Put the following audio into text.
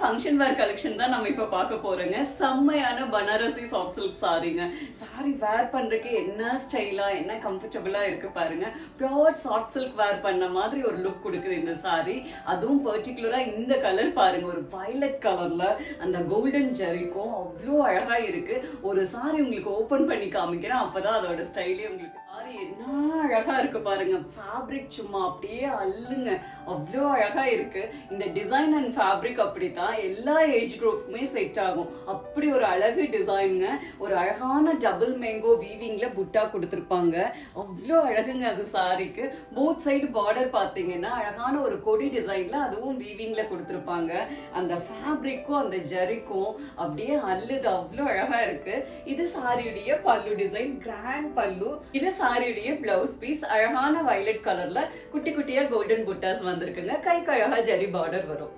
Function வேர் collection தான் நம்ம இப்ப பார்க்க போறோங்க. செம்மையான பனாரசி சாஃப்ட் சில்க் சாரீங்க. சாரி வேர் பண்றதுக்கு என்ன ஸ்டைலா, என்ன கம்ஃபர்டபுளா இருக்கு பாருங்க. பியூர் சாஃப்ட் சில்க் வேர் பண்ண மாதிரி ஒரு லுக் கொடுக்குது இந்த சாரி. அதுவும் பர்டிகுலரா இந்த கலர் பாருங்க, ஒரு வயலட் கலர்ல அந்த கோல்டன் ஜரிக்கும் அவ்வளோ அழகா இருக்கு. ஒரு சாரி உங்களுக்கு ஓபன் பண்ணி காமிக்கிறேன், அப்பதான் அதோட ஸ்டைலே உங்களுக்கு. சாரி என்ன அழகா இருக்கு பாருங்க. ஃபேப்ரிக் சும்மா அப்படியே அல்லுங்க, அவ்வளோ அழகா இருக்கு. இந்த டிசைன் அண்ட் ஃபேப்ரிக் அப்படித்தான் எல்லா ஏஜ் குரூப்புமே செட் ஆகும். அப்படி ஒரு அழகு டிசைனுங்க. ஒரு அழகான டபுள் மேங்கோ வீவிங்ல புட்டா கொடுத்துருப்பாங்க. அவ்வளோ அழகுங்க அது சாரிக்கு. போத் சைடு பார்டர் பார்த்தீங்கன்னா அழகான ஒரு கொடி டிசைன்ல அதுவும் வீவிங்ல கொடுத்துருப்பாங்க. அந்த ஃபேப்ரிக்கும் அந்த ஜரிக்கும் அப்படியே அல்லுது, அவ்வளோ அழகா இருக்கு. இது சாரியுடைய பல்லு டிசைன், கிராண்ட் பல்லு. இது சாரியுடைய பிளவுஸ் பீஸ். அழகான வயலட் கலர்ல குட்டி குட்டியா கோல்டன் புட்டாஸ் வந்திருக்குங்க. கைக்கு அழகா ஜரி பார்டர் வரும்.